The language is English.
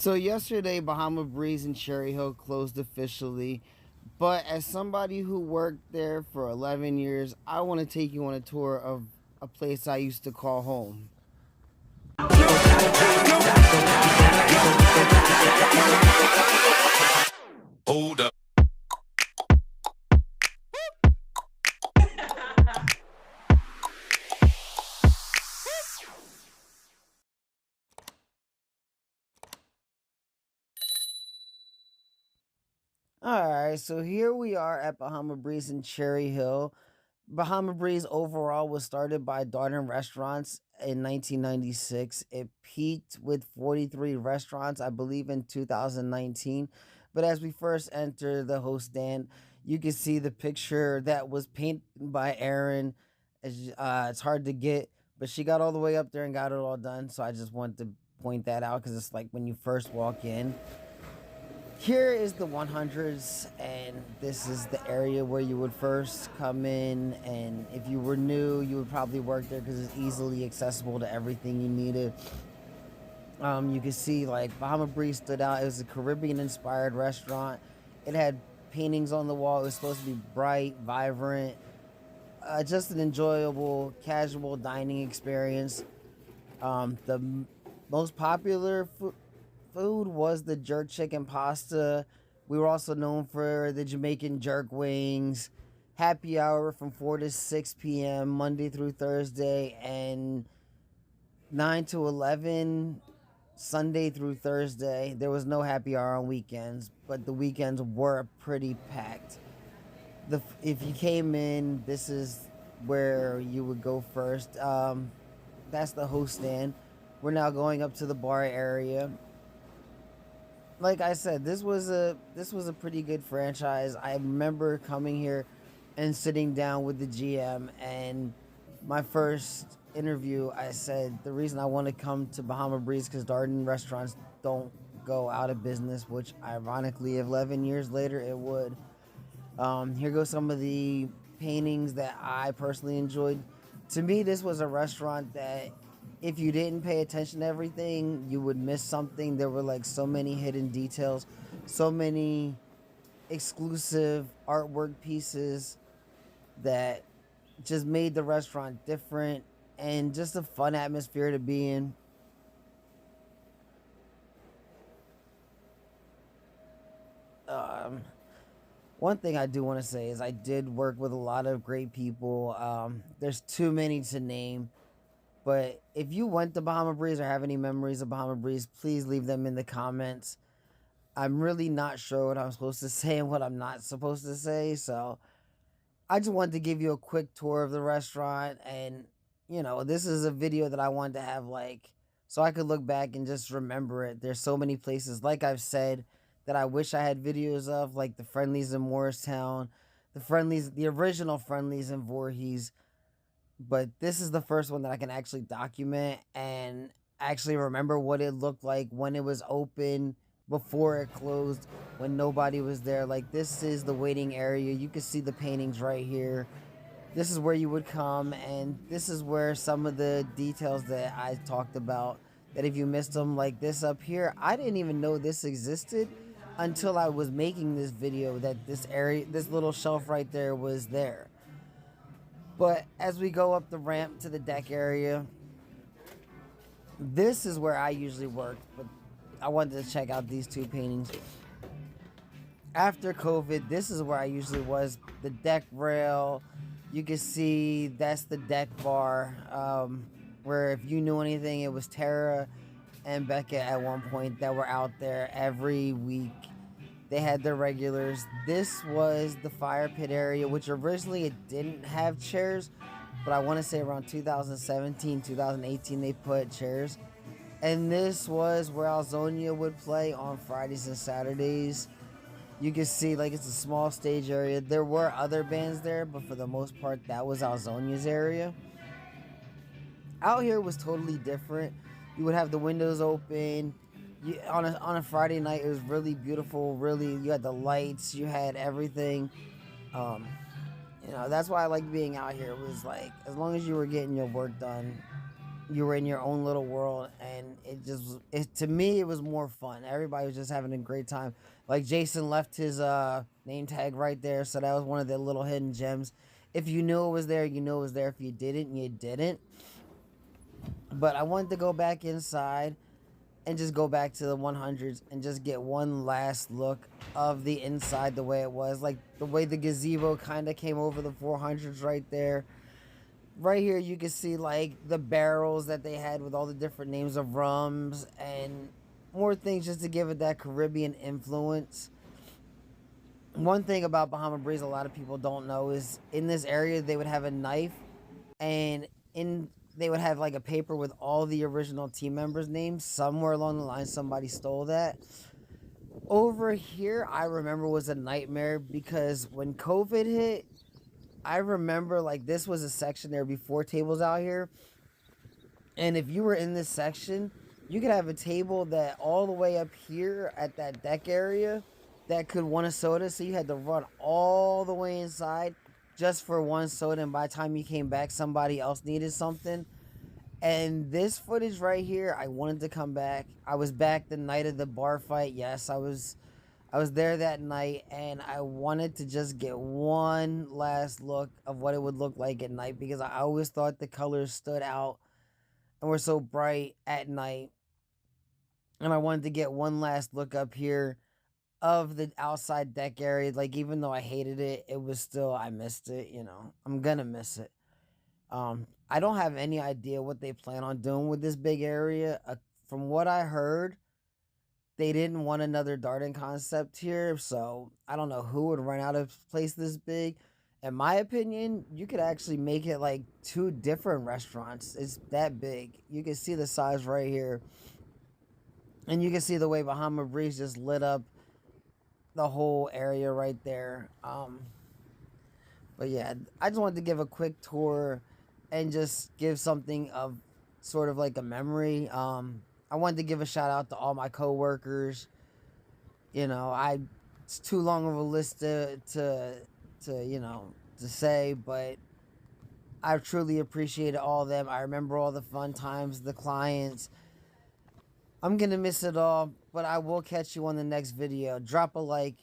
So yesterday, Bahama Breeze in Cherry Hill closed officially. But as somebody who worked there for 11 years, I want to take you on a tour of a place I used to call home. Hold up. Alright, so here we are at Bahama Breeze in Cherry Hill. Bahama Breeze overall was started by Darden Restaurants in 1996. It peaked with 43 restaurants, I believe, in 2019. But as we first enter the host stand, you can see the picture that was painted by Erin. It's hard to get, but she got all the way up there and got it all done. So I just wanted to point that out because it's like when you first walk in. Here is the 100s, and this is the area where you would first come in. And if you were new, you would probably work there because it's easily accessible to everything you needed. You can see like Bahama Breeze stood out. It was a Caribbean-inspired restaurant. It had paintings on the wall. It was supposed to be bright, vibrant, just an enjoyable, casual dining experience. The most popular food was the jerk chicken pasta. We were also known for the Jamaican jerk wings. Happy hour from 4 to 6 p.m. Monday through Thursday, and 9 to 11 Sunday through Thursday. There was no happy hour on weekends, but the weekends were pretty packed. If you came in, this is where you would go first. That's the host stand. We're now going up to the bar area. Like I said, this was a pretty good franchise. I remember coming here and sitting down with the GM, and my first interview, I said the reason I want to come to Bahama Breeze because Darden restaurants don't go out of business, which ironically 11 years later it would. Here goes some of the paintings that I personally enjoyed. To me, this was a restaurant that if you didn't pay attention to everything, you would miss something. There were like so many hidden details, so many exclusive artwork pieces that just made the restaurant different and just a fun atmosphere to be in. Um, One thing I do want to say is I did work with a lot of great people. There's too many to name. But if you went to Bahama Breeze or have any memories of Bahama Breeze, please leave them in the comments. I'm really not sure what I'm supposed to say and what I'm not supposed to say. So I just wanted to give you a quick tour of the restaurant. And, this is a video that I wanted to have so I could look back and just remember it. There's so many places, like I've said, that I wish I had videos of, like the Friendlies in Morristown, the original Friendlies in Voorhees. But this is the first one that I can actually document and actually remember what it looked like when it was open, before it closed, when nobody was there. Like, this is the waiting area. You can see the paintings right here. This is where you would come, and this is where some of the details that I talked about, that if you missed them, like this up here, I didn't even know this existed until I was making this video, that this little shelf right there was there. But as we go up the ramp to the deck area, this is where I usually worked. But I wanted to check out these two paintings. After COVID, this is where I usually was. The deck rail, you can see that's the deck bar. Where if you knew anything, it was Tara and Becca at one point that were out there every week. They had their regulars. This was the fire pit area, which originally it didn't have chairs, but I want to say around 2017, 2018, they put chairs. And this was where Alzonia would play on Fridays and Saturdays. You can see like it's a small stage area. There were other bands there, but for the most part, that was Alzonia's area. Out here was totally different. You would have the windows open. On a Friday night, it was really beautiful. Really, you had the lights, you had everything. Um, that's why I like being out here. It was like, as long as you were getting your work done, you were in your own little world, and to me it was more fun. Everybody was just having a great time. Like Jason left his name tag right there, so that was one of the little hidden gems. If you knew it was there, you knew it was there. If you didn't, you didn't. But I wanted to go back inside and just go back to the 100s and just get one last look of the inside the way it was, like the way the gazebo kind of came over the 400s right there. Right here you can see like the barrels that they had with all the different names of rums and more things just to give it that Caribbean influence. One thing about Bahama Breeze a lot of people don't know is in this area they would have a knife, and in they would have like a paper with all the original team members' names. Somewhere along the line somebody stole that. Over here I remember was a nightmare because when COVID hit, I remember like this was a section, there would be 4 tables out here, and if you were in this section, you could have a table that all the way up here at that deck area that could want a soda, so you had to run all the way inside just for one soda, and by the time you came back somebody else needed something. And this footage right here, I wanted to come back. I was back the night of the bar fight. Yes, I was there that night, and I wanted to just get one last look of what it would look like at night, because I always thought the colors stood out and were so bright at night. And I wanted to get one last look up here of the outside deck area. Like, even though I hated it, it was still, I missed it, you know. I'm gonna miss it. I don't have any idea what they plan on doing with this big area. From what I heard, they didn't want another Darden concept here, so I don't know who would run out of place this big. In my opinion, you could actually make it like 2 different restaurants. It's that big. You can see the size right here. And you can see the way Bahama Breeze just lit up the whole area right there. But yeah, I just wanted to give a quick tour and just give something of sort of like a memory. I wanted to give a shout out to all my coworkers. You know, it's too long of a list to say, but I truly appreciated all of them. I remember all the fun times, the clients. I'm gonna miss it all, but I will catch you on the next video. Drop a like.